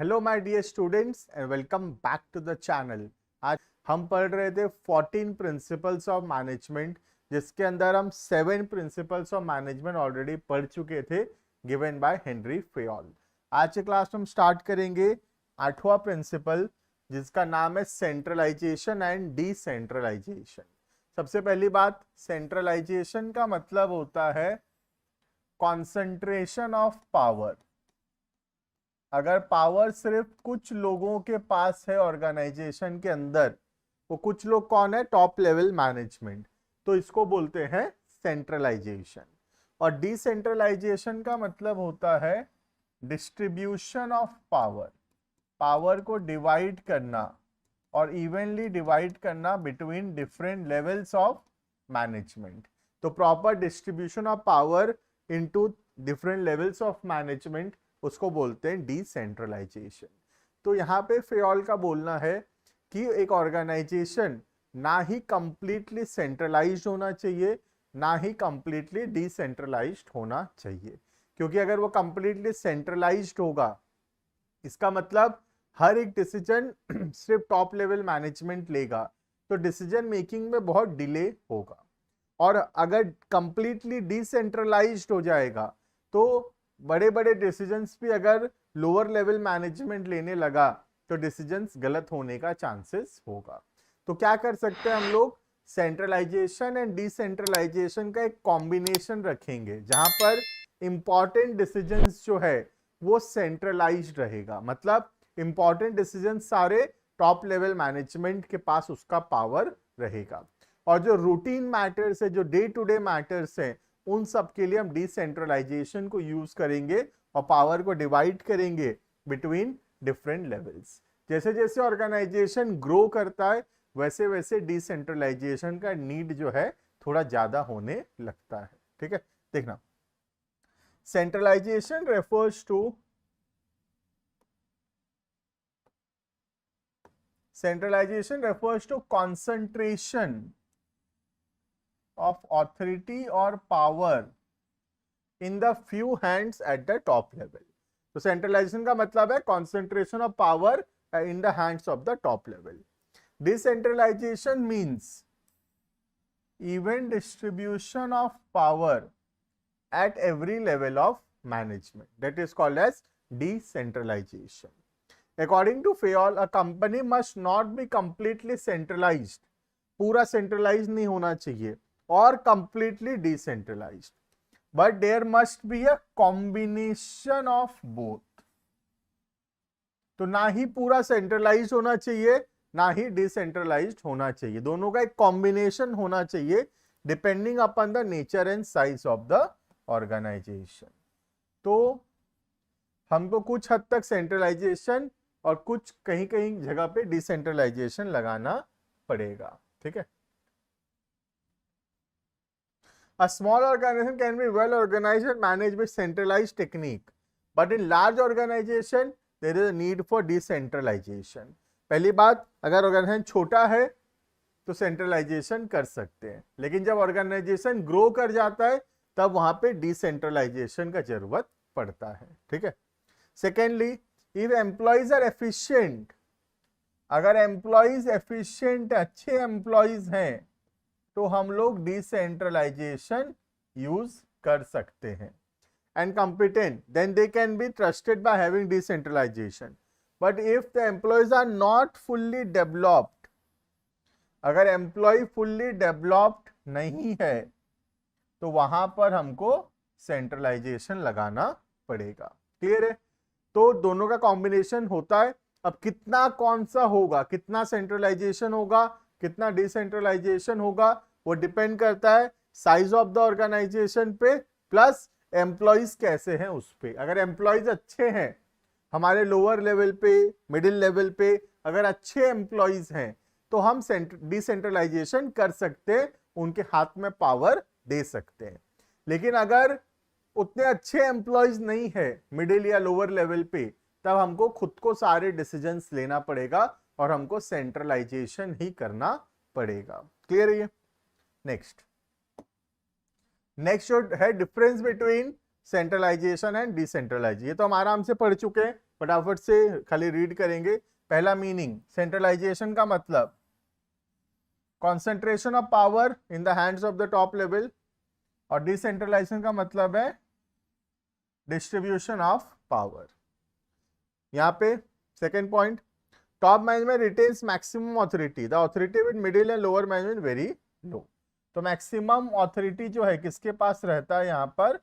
Hello my dear students and welcome back to the channel. आज हम पढ़ रहे थे 14 प्रिंसिपल्स ऑफ मैनेजमेंट, जिसके अंदर हम 7 प्रिंसिपल्स ऑफ मैनेजमेंट ऑलरेडी पढ़ चुके थे, गिवन बाय हेनरी फेयोल। आज के क्लास में हम स्टार्ट करेंगे 8वां प्रिंसिपल, जिसका नाम है सेंट्रलाइजेशन एंड डिसेंट्रलाइजेशन। सबसे पहली बात, सेंट्रलाइजेशन का मतलब होता है कॉन्सेंट्रेशन ऑफ पावर। अगर पावर सिर्फ कुछ लोगों के पास है ऑर्गेनाइजेशन के अंदर, वो कुछ लोग कौन है? टॉप लेवल मैनेजमेंट, तो इसको बोलते हैं सेंट्रलाइजेशन। और डिसेंट्रलाइजेशन का मतलब होता है डिस्ट्रीब्यूशन ऑफ पावर। पावर को डिवाइड करना और इवनली डिवाइड करना between different levels of management. तो proper distribution of power into different levels of management, उसको बोलते हैं डिसेंट्रलाइजेशन। तो यहाँ पे फेयोल का बोलना है कि एक ऑर्गेनाइजेशन ना ही कंप्लीटली सेंट्रलाइज्ड होना चाहिए, ना ही कंप्लीटली डिसेंट्रलाइज्ड होना चाहिए। क्योंकि अगर वो कंप्लीटली सेंट्रलाइज्ड होगा, इसका मतलब हर एक डिसीजन सिर्फ टॉप लेवल मैनेजमेंट लेगा, तो डिसीजन मेकिंग में बहुत डिले होगा। और अगर कंप्लीटली डिसेंट्रलाइज्ड हो जाएगा, तो बड़े बड़े डिसीजंस भी अगर लोअर लेवल मैनेजमेंट लेने लगा, तो डिसीजंस गलत होने का चांसेस होगा। तो क्या कर सकते हैं हम लोग? सेंट्रलाइजेशन एंड डिसेंट्रलाइजेशन का एक कॉम्बिनेशन रखेंगे, जहां पर इंपॉर्टेंट डिसीजंस जो है वो सेंट्रलाइज्ड रहेगा। मतलब इंपॉर्टेंट डिसीजन सारे टॉप लेवल मैनेजमेंट के पास उसका पावर रहेगा, और जो रूटीन मैटर्स है, जो डे टू डे मैटर्स है, उन सब के लिए हम डिसेंट्रलाइजेशन को यूज करेंगे और पावर को डिवाइड करेंगे बिटवीन डिफरेंट लेवल्स। जैसे जैसे ऑर्गेनाइजेशन ग्रो करता है, वैसे वैसे डिसेंट्रलाइजेशन का नीड जो है थोड़ा ज्यादा होने लगता है। ठीक है, देखना, centralization refers to concentration of authority or power in the few hands at the top level. तो सेंट्रलाइजेशन का मतलब है concentration of power in the hands of the top level. Decentralization means even distribution of power at every level of management. That is called as decentralization. According to Fayol, a company must not be completely centralized. पूरा centralized नहीं होना चाहिए, और completely decentralized. But there must be a combination of both. तो ना ही पूरा centralized होना चाहिए, ना ही decentralized होना चाहिए, दोनों का एक combination होना चाहिए, depending upon the nature and size of the organization. तो हमको कुछ हद तक सेंट्रलाइजेशन और कुछ कहीं कहीं जगह पे डिसेंट्रलाइजेशन लगाना पड़ेगा। ठीक है, A small organization can be well organized and managed with centralized technique, but in large organization there is a need for decentralization. पहली बात, अगर ऑर्गेनाइजेशन छोटा है तो सेंट्रलाइजेशन कर सकते हैं, लेकिन जब ऑर्गेनाइजेशन ग्रो कर जाता है तब वहां पे डिसेंट्रलाइजेशन का जरूरत पड़ता है। ठीक है, secondly, if employees are efficient, अगर एम्प्लॉइज एफिशिएंट अच्छे एम्प्लॉइज हैं, तो हम लोग डिसेंट्रलाइजेशन यूज कर सकते हैं। And competent, then they can be trusted by having decentralization. But if the employees are not fully developed, अगर एम्प्लॉय फुल्ली डेवलप्ड नहीं है, तो वहां पर हमको सेंट्रलाइजेशन लगाना पड़ेगा। क्लियर है? तो दोनों का कॉम्बिनेशन होता है। अब कितना कौन सा होगा, कितना सेंट्रलाइजेशन होगा, कितना डिसेंट्रलाइजेशन होगा, वो डिपेंड करता है साइज ऑफ द ऑर्गेनाइजेशन पे, प्लस एम्प्लॉइज कैसे हैं उस पे। अगर एम्प्लॉइज अच्छे हैं, हमारे लोअर लेवल पे, मिडिल लेवल पे अगर अच्छे एम्प्लॉइज हैं, तो हम डिसेंट्रलाइजेशन कर सकते हैं, उनके हाथ में पावर दे सकते हैं। लेकिन अगर उतने अच्छे एम्प्लॉइज नहीं है मिडिल या लोअर लेवल पे, तब हमको खुद को सारे डिसीजंस लेना पड़ेगा और हमको सेंट्रलाइजेशन ही करना पड़ेगा। क्लियर है ये? नेक्स्ट जो है difference between centralization and decentralization, ये तो हम आराम से पढ़ चुके हैं, फटाफट से खाली रीड करेंगे। पहला मीनिंग, सेंट्रलाइजेशन का मतलब concentration of power in the hands of the top level, और डिसेंट्रलाइजेशन का मतलब है डिस्ट्रीब्यूशन ऑफ पावर। यहाँ पे second point, top management retains maximum authority, the authority with middle and lower management very low. तो maximum authority जो है किसके पास रहता है, यहाँ पर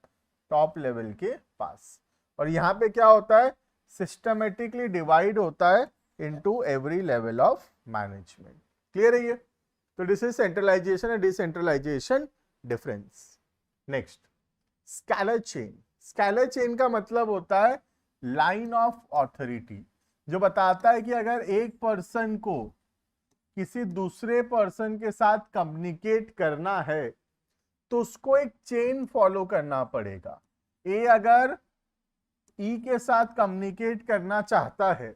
टॉप लेवल के पास। और यहाँ पे क्या होता है, सिस्टमेटिकली डिवाइड होता है into every level of management. Clear है ये? तो this is centralization and decentralization difference. Next, scalar chain. Scalar chain का मतलब होता है लाइन ऑफ ऑथोरिटी, जो बताता है कि अगर एक पर्सन को किसी दूसरे पर्सन के साथ कम्युनिकेट करना है तो उसको एक चेन फॉलो करना पड़ेगा। ए अगर ई के साथ कम्युनिकेट करना चाहता है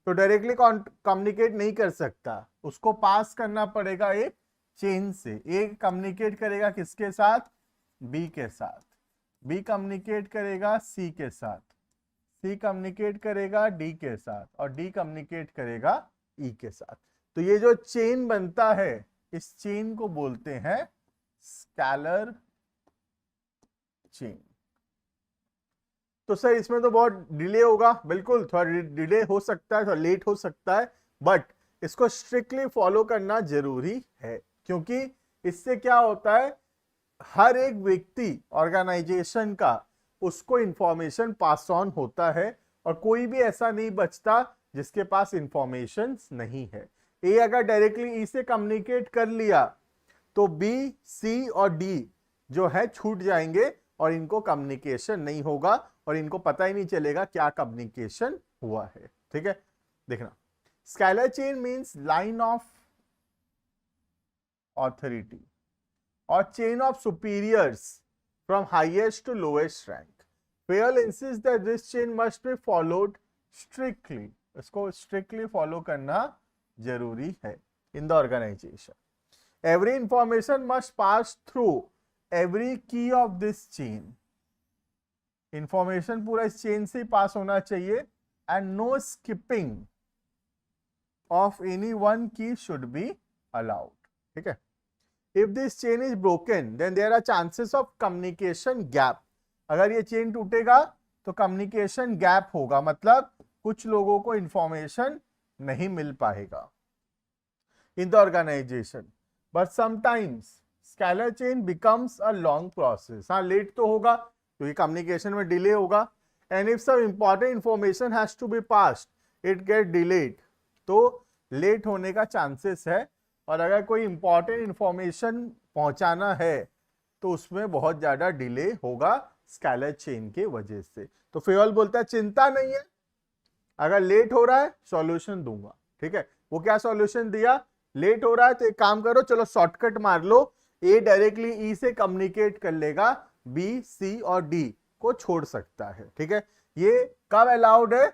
तो डायरेक्टली कम्युनिकेट नहीं कर सकता, उसको पास करना पड़ेगा एक चेन से। ए कम्युनिकेट करेगा किसके साथ, बी के साथ, बी कम्युनिकेट करेगा सी के साथ, सी कम्युनिकेट करेगा डी के साथ, और डी कम्युनिकेट करेगा ई के साथ। तो ये जो चेन बनता है, इस चेन को बोलते हैं स्केलर चेन। तो सर इसमें तो बहुत डिले होगा, बिल्कुल थोड़ा डिले हो सकता है, थोड़ा लेट हो सकता है, बट इसको स्ट्रिक्टली फॉलो करना जरूरी है, क्योंकि इससे क्या होता है, हर एक व्यक्ति ऑर्गेनाइजेशन का उसको इंफॉर्मेशन पास ऑन होता है, और कोई भी ऐसा नहीं बचता जिसके पास इंफॉर्मेशन नहीं है। ए अगर डायरेक्टली ई से कम्युनिकेट कर लिया तो बी, सी और डी जो है छूट जाएंगे, और इनको कम्युनिकेशन नहीं होगा, और इनको पता ही नहीं चलेगा क्या कम्युनिकेशन हुआ है। ठीक है, देखना, scalar chain means line of authority और chain of superiors from highest to lowest rank. Fayol insists that this chain must be followed strictly. इसको स्ट्रिक्टली फॉलो करना जरूरी है in the organization. Every information must pass through every key of this chain. Information पूरा इस chain से pass होना चाहिए, and no skipping of any one key should be allowed. ठीक है, if this chain is broken then there are chances of communication gap. अगर ये chain टूटेगा तो कम्युनिकेशन गैप होगा, मतलब कुछ लोगों को इंफॉर्मेशन नहीं मिल पाएगा in the organization. But sometimes scalar chain becomes a long process. हाँ, लेट तो होगा क्योंकि कम्युनिकेशन में डिले होगा, and if some important information has to be passed it get delayed. तो लेट होने का चांसेस है, और अगर कोई इंपॉर्टेंट इंफॉर्मेशन पहुंचाना है तो उसमें बहुत ज्यादा डिले होगा स्केलर चेन के वजह से। तो फेयोल बोलता है चिंता नहीं है, अगर लेट हो रहा है सॉल्यूशन दूंगा। ठीक है, वो क्या सॉल्यूशन दिया, लेट हो रहा है तो एक काम करो, चलो शॉर्टकट मार लो, ए डायरेक्टली ई से कम्युनिकेट कर लेगा, बी, सी और डी को छोड़ सकता है। ठीक है, ये कब अलाउड है,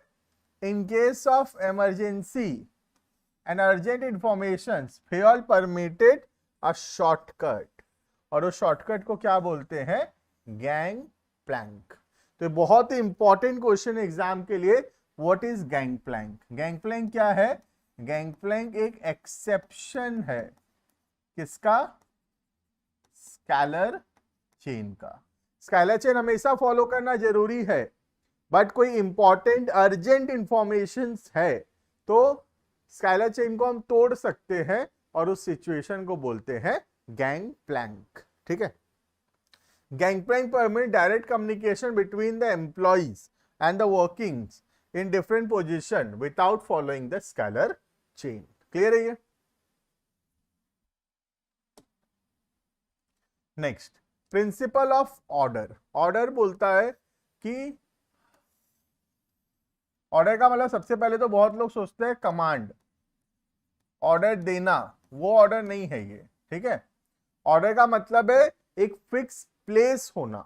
in case of emergency and urgent information Fayol permitted a shortcut, और उस शॉर्टकट को क्या बोलते हैं, गैंग प्लैंक। तो बहुत ही इंपॉर्टेंट क्वेश्चन एग्जाम के लिए, what is gang plank. Gang plank क्या है, गैंग प्लैंक एक एक्सेप्शन है किसका, स्केलर चेन का। स्केलर चेन हमेशा फॉलो करना जरूरी है, बट कोई इंपॉर्टेंट अर्जेंट इंफॉर्मेशन है तो स्केलर चेन को हम तोड़ सकते हैं, और उस सिचुएशन को बोलते हैं गैंग प्लैंक। ठीक है, gangplank permit direct communication between the employees and the workings in different position without following the scalar chain. Clear है ये? Next, principle of order. Order बोलता है कि ऑर्डर का मतलब सबसे पहले तो बहुत लोग सोचते हैं कमांड, ऑर्डर देना, वो ऑर्डर नहीं है ये। ठीक है, ऑर्डर का मतलब है एक फिक्स प्लेस होना,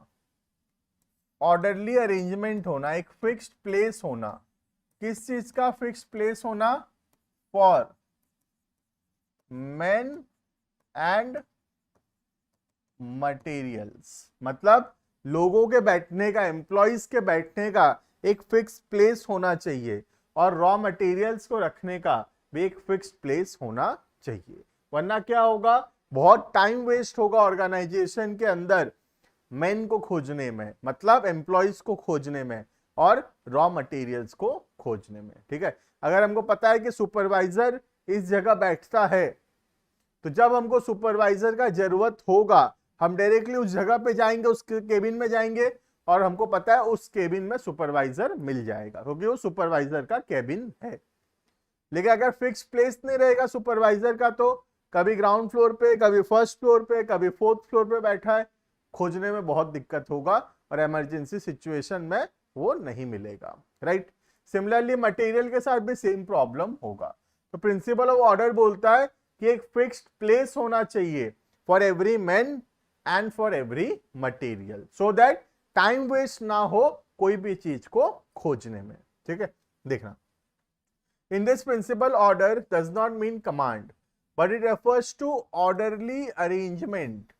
ऑर्डरली अरेंजमेंट होना, एक फिक्स्ड प्लेस होना। किस चीज का फिक्स्ड प्लेस होना, फॉर मैन एंड मटेरियल्स, मतलब लोगों के बैठने का, एम्प्लॉइज के बैठने का एक फिक्स प्लेस होना चाहिए और रॉ मटेरियल्स को रखने का भी एक फिक्स्ड प्लेस होना चाहिए, वरना क्या होगा, बहुत टाइम वेस्ट होगा ऑर्गेनाइजेशन के अंदर मैन को खोजने में, मतलब एम्प्लॉयज को खोजने में और रॉ मटेरियल्स को खोजने में। ठीक है, अगर हमको पता है कि सुपरवाइजर इस जगह बैठता है, तो जब हमको सुपरवाइजर का जरूरत होगा हम डायरेक्टली उस जगह पे जाएंगे, उस केबिन में जाएंगे और हमको पता है उस केबिन में सुपरवाइजर मिल जाएगा क्योंकि वो सुपरवाइजर का केबिन है। लेकिन अगर फिक्स प्लेस नहीं रहेगा सुपरवाइजर का, तो कभी ग्राउंड फ्लोर पे, कभी फर्स्ट फ्लोर पे, कभी फोर्थ फ्लोर पे बैठा है, खोजने में बहुत दिक्कत होगा और इमरजेंसी सिचुएशन में वो नहीं मिलेगा। राइट, सिमिलरली मटेरियल के साथ भी सेम प्रॉब्लम होगा। तो प्रिंसिपल ऑफ ऑर्डर बोलता है कि एक फिक्स्ड प्लेस होना चाहिए for every man and for every material, so that time waste ना हो कोई भी चीज को खोजने में। ठीक है, देखना, in this principle order does not mean command, but it refers to orderly arrangement,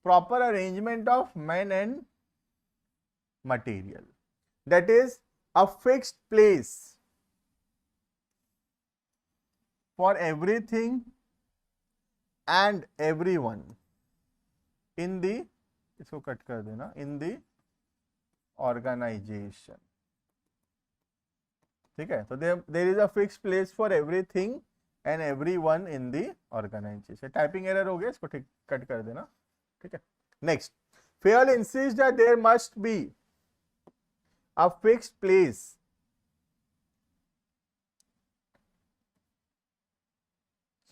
proper arrangement of men and material, that is a fixed place for everything and everyone in the, इसको cut कर देना, in the organization। ठीक है, तो there is a fix place for everything and everyone in the organization. Typing error हो गया, इसको ठीक कट कर देना। ठीक है, next, fair insist that there must be a fixed place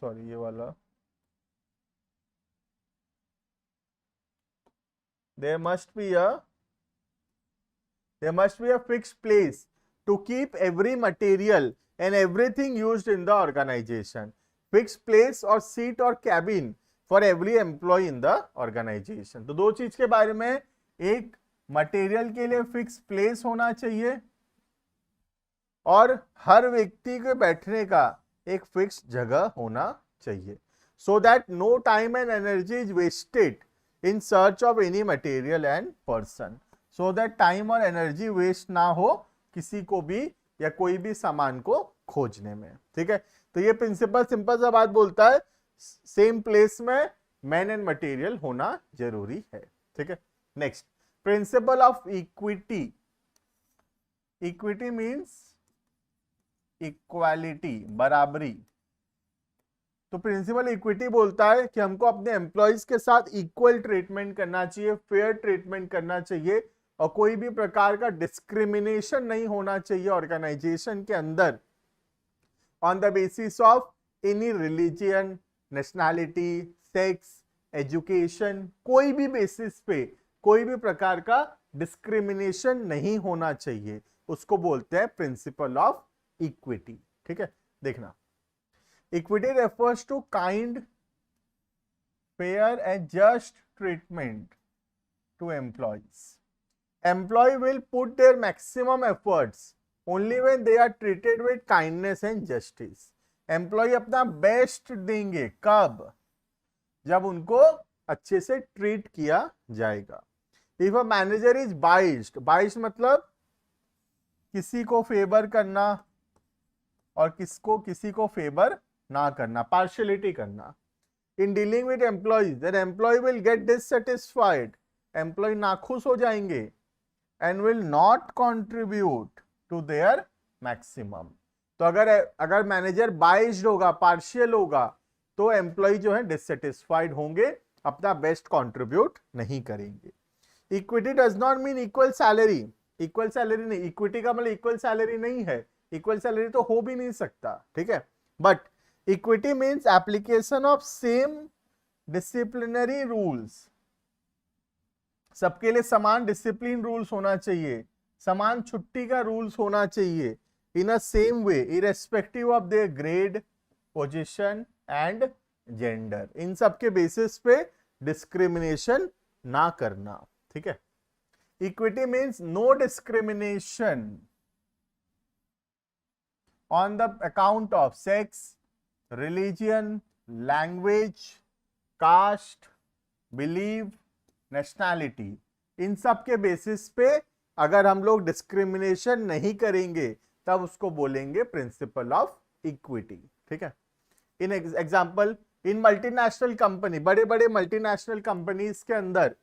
sorry ये वाला, there must be a fixed place to keep every material and everything used in the organization, fixed place or seat or cabin for every employee in the organization। तो दो चीज के बारे में, एक material के लिए फिक्स प्लेस होना चाहिए और हर व्यक्ति के बैठने का एक फिक्स जगह होना चाहिए, so that no time and energy is wasted in search of any material and person, so that time और एनर्जी वेस्ट ना हो किसी को भी या कोई भी सामान को खोजने में। ठीक है, तो ये प्रिंसिपल सिंपल सा बात बोलता है, सेम प्लेस में मैन एंड मटेरियल होना जरूरी है। ठीक है, next, principle of equity. Equity means equality, बराबरी। तो प्रिंसिपल इक्विटी बोलता है कि हमको अपने एम्प्लॉयज के साथ इक्वल ट्रीटमेंट करना चाहिए, फेयर ट्रीटमेंट करना चाहिए और कोई भी प्रकार का डिस्क्रिमिनेशन नहीं होना चाहिए ऑर्गेनाइजेशन के अंदर on the basis of any religion, nationality, sex, education, कोई भी बेसिस पे कोई भी प्रकार का डिस्क्रिमिनेशन नहीं होना चाहिए, उसको बोलते हैं प्रिंसिपल ऑफ इक्विटी। ठीक है, देखना, equity refers to kind, fair and just treatment to employees. Employee will put their maximum efforts only when they are treated with kindness and justice. Employee अपना बेस्ट देंगे कब, जब उनको अच्छे से ट्रीट किया जाएगा। If a manager is biased, biased मतलब किसी को फेवर करना और किसी को फेवर ना करना, पार्शियलिटी करना। In dealing with employees, then employee will get dissatisfied, employee नाखुश हो जाएंगे and will not contribute to their maximum. तो अगर मैनेजर बाइस्ड होगा, पार्शियल होगा, तो एम्प्लॉय जो है डिससैटिस्फाइड होंगे, अपना बेस्ट कंट्रीब्यूट नहीं करेंगे। Equity does not mean equal salary, equal salary नहीं, इक्विटी का मतलब इक्वल सैलरी नहीं है, इक्वल सैलरी तो हो भी नहीं सकता। ठीक है, but equity means application of same disciplinary rules, सबके लिए समान डिसिप्लिन रूल्स होना चाहिए, समान छुट्टी का रूल्स होना चाहिए, in a same way irrespective of their grade, position and gender. इन सब के बेसिस पे डिस्क्रिमिनेशन ना करना। ठीक है, equity means no discrimination on the account of sex, religion, language, caste, belief, nationality, इन सब के बेसिस पे अगर हम लोग डिस्क्रिमिनेशन नहीं करेंगे तब उसको बोलेंगे प्रिंसिपल ऑफ इक्विटी। ठीक है। In example, in multinational company, बड़े बड़े मल्टीनेशनल कंपनीज के अंदर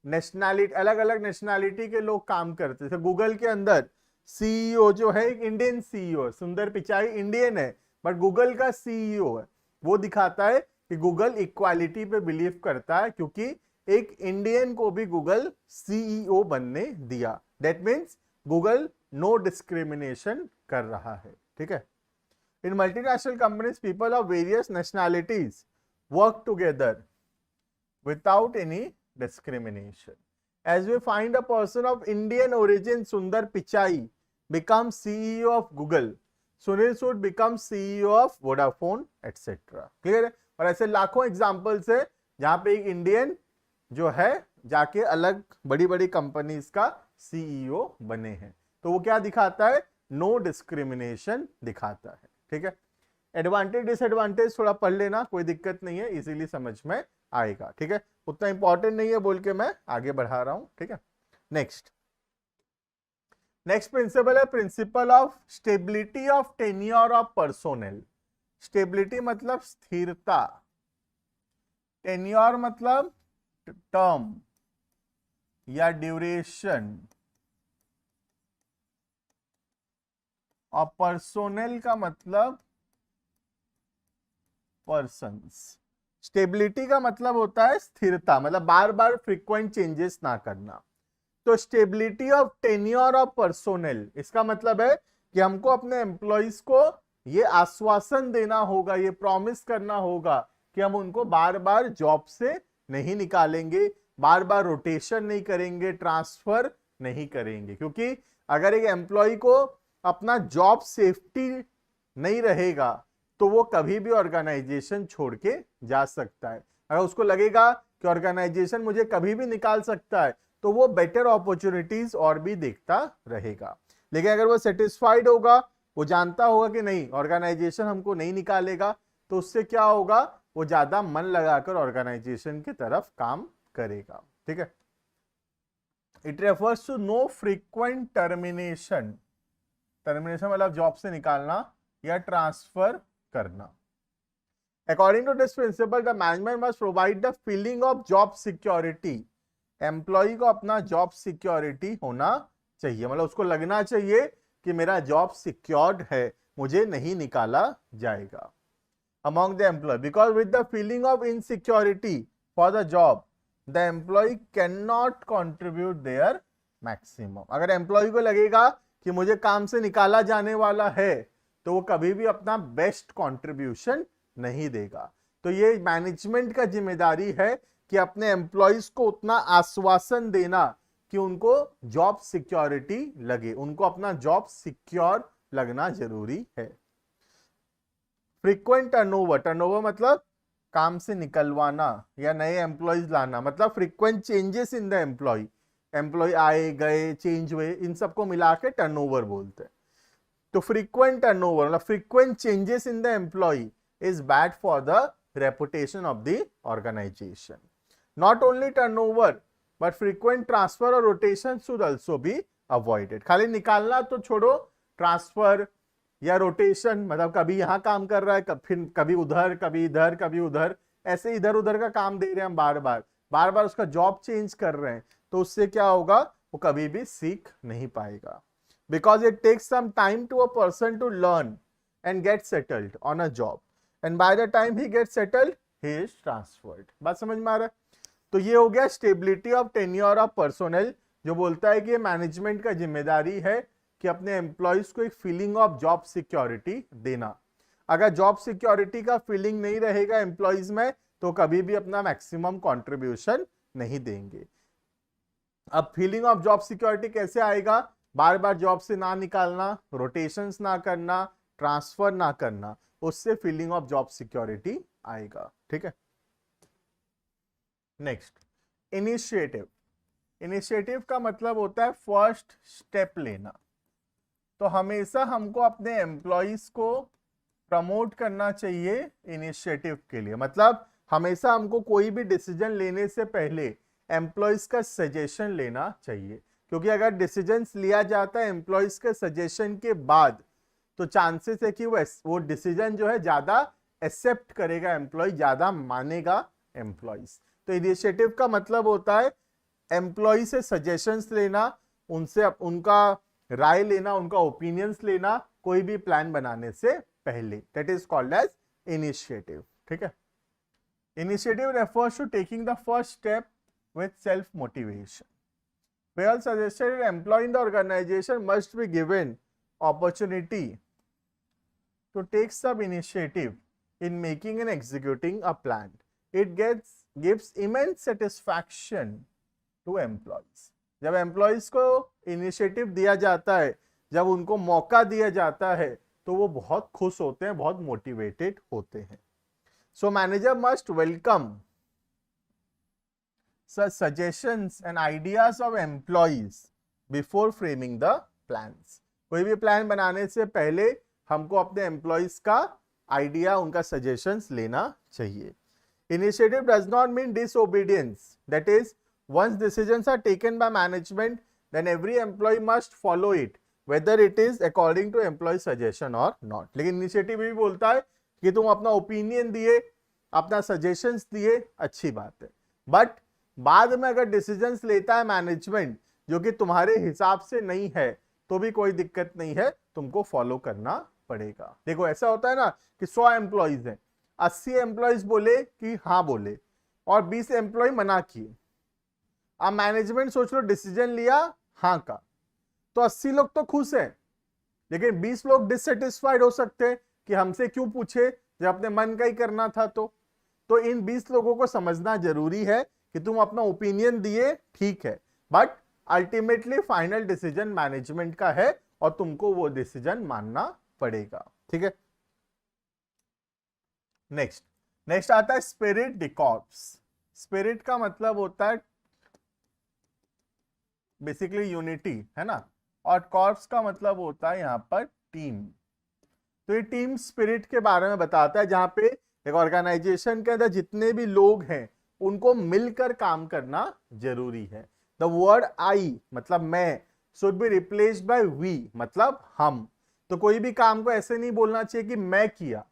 नेशनैलिटी, अलग अलग नेशनैलिटी के लोग काम करते थे। गूगल के अंदर सीईओ जो है एक इंडियन सीईओ, सुंदर पिचाई इंडियन है, बट गूगल का सीईओ है। वो दिखाता है कि गूगल इक्वालिटी पे बिलीव करता है, क्योंकि एक इंडियन को भी गूगल सीईओ बनने दिया। That means Google no discrimination कर रहा है। ठीक है। In multinational companies people of various nationalities work together without any discrimination. As we find a person of Indian origin, Sundar Pichai, becomes CEO of Google, Sunil Sood becomes CEO of Vodafone, etc. Clear है। और ऐसे लाखों examples है जहां पे एक Indian जो है जाके अलग बड़ी बड़ी कंपनीज का सीईओ बने हैं। तो वो क्या दिखाता है? नो डिस्क्रिमिनेशन दिखाता है। ठीक है। एडवांटेज डिसएडवांटेज थोड़ा पढ़ लेना, कोई दिक्कत नहीं है, इजीली समझ में आएगा। ठीक है। उतना इंपॉर्टेंट नहीं है बोल के मैं आगे बढ़ा रहा हूं। ठीक है। नेक्स्ट प्रिंसिपल है principle of stability of tenure of personnel. Stability मतलब स्थिरता, टेन्योर मतलब टर्म या ड्यूरेशन, और पर्सोनेल का मतलब पर्सन्स। स्टेबिलिटी का मतलब होता है स्थिरता, मतलब बार बार फ्रीक्वेंट चेंजेस ना करना। तो stability of tenure of personnel, इसका मतलब है कि हमको अपने एम्प्लॉइज को ये आश्वासन देना होगा, ये प्रॉमिस करना होगा कि हम उनको बार बार जॉब से नहीं निकालेंगे, बार बार रोटेशन नहीं करेंगे, ट्रांसफर नहीं करेंगे। क्योंकि अगर एक एम्प्लॉय को अपना जॉब सेफ्टी नहीं रहेगा तो वो कभी भी ऑर्गेनाइजेशन छोड़ के जा सकता है। अगर उसको लगेगा कि ऑर्गेनाइजेशन मुझे कभी भी निकाल सकता है तो वो बेटर अपॉर्चुनिटीज और भी देखता रहेगा। लेकिन अगर वो सेटिस्फाइड होगा, वो जानता होगा कि नहीं ऑर्गेनाइजेशन हमको नहीं निकालेगा, तो उससे क्या होगा? वो ज्यादा मन लगाकर ऑर्गेनाइजेशन की तरफ काम करेगा। ठीक है। It refers to no frequent termination. Termination मतलब जॉब से निकालना या ट्रांसफर करना। According to this principle, the management must provide the feeling of job security. Employee को अपना जॉब सिक्योरिटी होना चाहिए, मतलब उसको लगना चाहिए कि मेरा जॉब सिक्योर्ड है, मुझे नहीं निकाला जाएगा। Among the employee, because with the feeling of insecurity for the job, the employee cannot contribute their maximum. अगर एम्प्लॉय को लगेगा कि मुझे काम से निकाला जाने वाला है तो वो कभी भी अपना बेस्ट कंट्रीब्यूशन नहीं देगा। तो ये मैनेजमेंट का जिम्मेदारी है कि अपने एम्प्लॉइज को उतना आश्वासन देना कि उनको जॉब सिक्योरिटी लगे, उनको अपना जॉब सिक्योर लगना जरूरी है। फ्रीक्वेंट टर्नओवर, टर्नओवर मतलब काम से निकलवाना या नए एम्प्लॉइज लाना, मतलब frequent changes in the employee, employee आए गए चेंज हुए, इन सबको मिला के टर्नओवर बोलते हैं। तो फ्रीक्वेंट टर्नओवर मतलब frequent changes in the employ is bad for the reputation of the organisation. Not only turnover but frequent transfer और rotation should also be avoided. खाली निकालना तो छोड़ो, ट्रांसफर या रोटेशन मतलब कभी यहां काम कर रहा है, फिर कभी उधर, कभी इधर, कभी उधर, ऐसे इधर उधर का काम दे रहे हैं हम, बार बार उसका जॉब चेंज कर रहे हैं, तो उससे क्या होगा? वो कभी भी सीख नहीं पाएगा। Because it takes some time to a person to learn and get settled on a job, and by the time he gets settled, he is transferred. बात समझ में आ रहा है? तो ये हो गया stability of tenure of personnel, जो बोलता है कि मैनेजमेंट का जिम्मेदारी है कि अपने एम्प्लॉइज को एक फीलिंग ऑफ जॉब सिक्योरिटी देना। अगर जॉब सिक्योरिटी का फीलिंग नहीं रहेगा एम्प्लॉइज में तो कभी भी अपना मैक्सिमम कॉन्ट्रीब्यूशन नहीं देंगे। अब फीलिंग ऑफ जॉब सिक्योरिटी कैसे आएगा? बार बार जॉब से ना निकालना, रोटेशंस ना करना, ट्रांसफर ना करना, उससे फीलिंग ऑफ जॉब सिक्योरिटी आएगा। ठीक है। Next, initiative. इनिशिएटिव का मतलब होता है फर्स्ट स्टेप लेना। तो हमेशा हमको अपने एम्प्लॉइज को प्रमोट करना चाहिए इनिशिएटिव के लिए, मतलब हमेशा हमको कोई भी डिसीजन लेने से पहले एम्प्लॉइज का सजेशन लेना चाहिए, क्योंकि अगर डिसीजंस लिया जाता है एम्प्लॉयज के सजेशन के बाद तो चांसेस है कि वो डिसीजन जो है ज्यादा एक्सेप्ट करेगा एम्प्लॉय, ज्यादा मानेगा एम्प्लॉयज। तो इनिशिएटिव का मतलब होता है एम्प्लॉय से सजेशंस लेना, उनसे उनका राय लेना, उनका ओपिनियंस लेना कोई भी प्लान बनाने से पहले। That is called as initiative. ठीक है, initiative refers to taking the first step with self motivation. Well suggested employee in the organization must be given opportunity to take some initiative in making and executing a plan. It gives immense satisfaction to employees. जब employees को initiative दिया जाता है, जब उनको मौका दिया जाता है, तो वो बहुत खुश होते हैं, बहुत motivated होते हैं. So manager must welcome such suggestions and ideas of employees before framing the plans. कोई भी प्लान बनाने से पहले हमको अपने एम्प्लॉइज का आइडिया, उनका सजेशंस लेना चाहिए. Initiative does not mean disobedience. That is, once decisions are taken by management, then every employee must follow it, whether it is according to employee suggestion or not. लेकिन initiative भी बोलता है कि तुम अपना ओपिनियन दिए, अपना सजेशंस दिए, अच्छी बात है, बट बाद में अगर डिसीजंस लेता है मैनेजमेंट जो कि तुम्हारे हिसाब से नहीं है तो भी कोई दिक्कत नहीं है, तुमको फॉलो करना पड़ेगा. देखो ऐसा होता है ना कि 100 एम्प्लॉइज हैं, 80 एम्प्लॉइज बोले कि हाँ बोले और 20 एम्प्लॉय मना किए. अब मैनेजमेंट सोच लो डिसीजन लिया हाँ का, तो 80 लोग तो खुश हैं, लेकिन 20 लोग डिससेटिस्फाइड हो सकते हैं कि हमसे क्यों पूछे जब अपने मन का ही करना था. तो इन 20 लोगों को समझना जरूरी है कि तुम अपना ओपिनियन दिए ठीक है, but ultimately final decision management का है और तुमको वो डिसीजन मानना पड़ेगा. ठीक है, नेक्स्ट आता है स्पिरिट द कॉर्प्स. स्पिरिट का मतलब होता है बेसिकली यूनिटी, है ना, और कॉर्प्स का मतलब होता है यहां पर टीम. तो ये टीम स्पिरिट के बारे में बताता है, जहां पे एक ऑर्गेनाइजेशन के अंदर जितने भी लोग हैं उनको मिलकर काम करना जरूरी है. द वर्ड आई मतलब मैं should be replaced by we मतलब हम. तो कोई भी काम को ऐसे नहीं बोलना चाहिए कि मैं किया,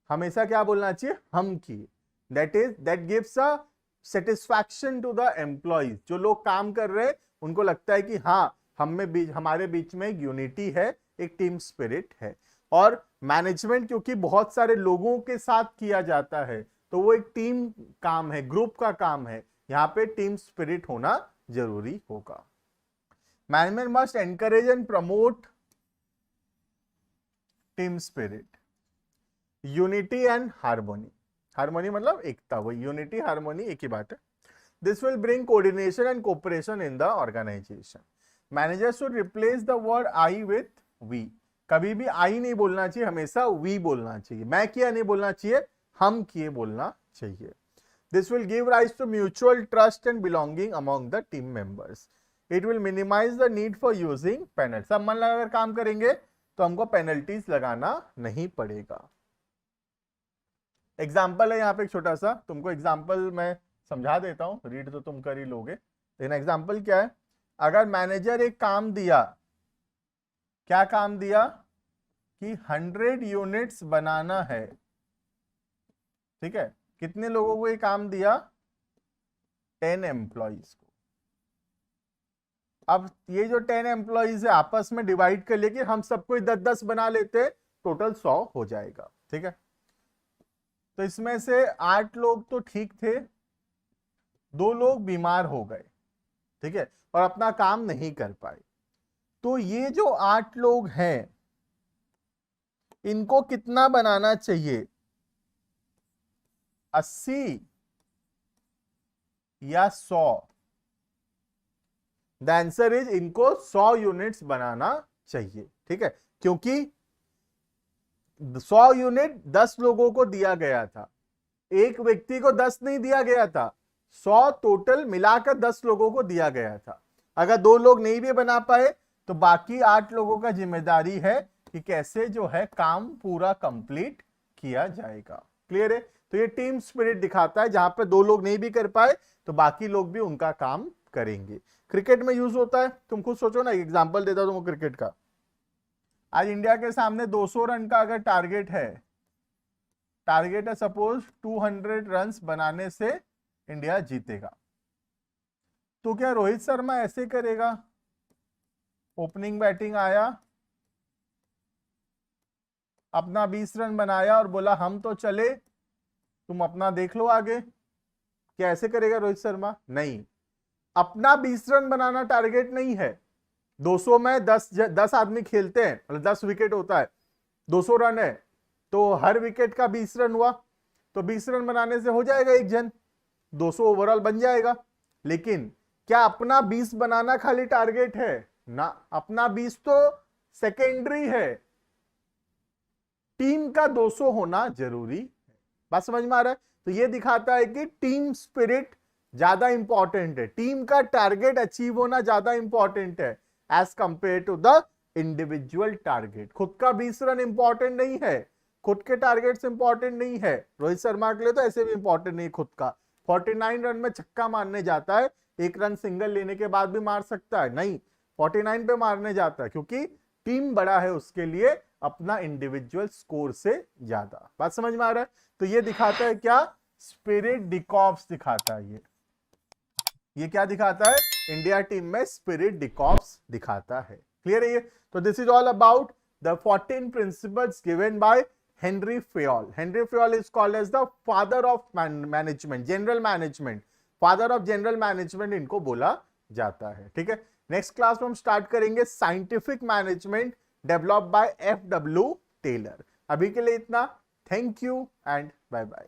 हमेशा क्या बोलना चाहिए, हम किए. That gives a satisfaction to the employees. जो लोग काम कर रहे हैं उनको लगता है कि हाँ हमारे बीच में एक यूनिटी है, एक टीम स्पिरिट है. और मैनेजमेंट क्योंकि बहुत सारे लोगों के साथ किया जाता है तो वो एक टीम काम है, ग्रुप का काम है, यहां पे टीम स्पिरिट होना जरूरी होगा. Management must encourage and promote team spirit, unity and harmony. Harmony मतलब एकता, वो यूनिटी हार्मोनी एक ही बात है. This will bring coordination and cooperation in the organization. Manager should replace the word I with we. कभी भी आई नहीं बोलना चाहिए, हमेशा वी बोलना चाहिए. मैं किया नहीं बोलना चाहिए, हम किए बोलना चाहिए. This will give rise to mutual trust and belonging among the team members. It will minimize the need for using penalties. सब मन लगाकर काम करेंगे तो हमको पेनल्टीज लगाना नहीं पड़ेगा. एग्जाम्पल है यहाँ पे एक छोटा सा, तुमको एग्जाम्पल मैं समझा देता हूँ, रीड तो तुम कर ही लोगे. लेकिन एग्जाम्पल क्या है, अगर मैनेजर एक काम दिया, क्या काम दिया कि 100 यूनिट्स बनाना है. ठीक है, कितने लोगों को ये काम दिया, 10 एम्प्लॉइज को. अब ये जो 10 एम्प्लॉइज है आपस में डिवाइड कर लेके हम सबको 10-10 बना लेते, टोटल 100 हो जाएगा. ठीक है, तो इसमें से 8 लोग तो ठीक थे, 2 लोग बीमार हो गए. ठीक है, और अपना काम नहीं कर पाए. तो ये जो 8 लोग हैं इनको कितना बनाना चाहिए, 80 या 100? द आंसर इज इनको 100 यूनिट्स बनाना चाहिए. ठीक है, क्योंकि 100 यूनिट 10 लोगों को दिया गया था, एक व्यक्ति को 10 नहीं दिया गया था, 100 टोटल मिलाकर 10 लोगों को दिया गया था. अगर 2 लोग नहीं भी बना पाए तो बाकी 8 लोगों का जिम्मेदारी है कि कैसे जो है काम पूरा कंप्लीट किया जाएगा. क्लियर है? तो ये टीम स्पिरिट दिखाता है, जहां पे 2 लोग नहीं भी कर पाए तो बाकी लोग भी उनका काम करेंगे। क्रिकेट में यूज होता है, तुम खुद सोचो ना, एग्जांपल देता हूं तुमको क्रिकेट का। आज इंडिया के सामने 200 रन का अगर टारगेट है सपोज 200 रन्स बनाने से इंडिया जीतेगा, तो क्या रोहित शर्मा ऐसे करेगा? ओपनिंग बैटिंग आया, अपना 20 रन बनाया और बोला हम तो चले, तुम अपना देख लो आगे। क्या ऐसे करेगा रोहित शर्मा? नहीं, अपना 20 रन बनाना टारगेट नहीं है। 200 में 10 आदमी खेलते हैं, मतलब 10 विकेट होता है, 200 रन है तो हर विकेट का 20 रन हुआ, तो 20 रन बनाने से हो जाएगा एक जन, 200 ओवरऑल बन जाएगा। लेकिन क्या अपना 20 बनाना खाली टारगेट है? ना, अपना 20 तो सेकेंडरी है, टीम का 200 होना जरूरी है। बात समझ में आ रहा है? तो ये दिखाता है कि टीम स्पिरिट ज्यादा इंपॉर्टेंट है, टीम का टारगेट अचीव होना ज्यादा इंपॉर्टेंट है as compare to the individual target. खुद का 20 रन इंपॉर्टेंट नहीं है, खुद के टारगेट्स इंपॉर्टेंट नहीं है। रोहित शर्मा के लिए तो ऐसे भी इंपॉर्टेंट नहीं खुद का। 49 रन में छक्का मारने जाता है, 1 रन सिंगल लेने के बाद भी मार सकता है, नहीं 49 पे मारने जाता है क्योंकि टीम बड़ा है उसके लिए अपना इंडिविजुअल स्कोर से ज्यादा। बात समझ में आ रहा है? तो ये दिखाता है क्या? स्पिरिट डिकॉप्स दिखाता है। ये क्या दिखाता है? इंडिया टीम में स्पिरिट डिकॉप्स दिखाता है। क्लियर है ये? तो this is all about the 14 principles given by Henry Fayol. Henry Fayol is called as the father of management, general management, father of general management इनको बोला जाता है। ठीक है, नेक्स्ट क्लास में हम स्टार्ट करेंगे scientific management develop by FW Taylor. अभी के लिए इतना, thank you and bye bye.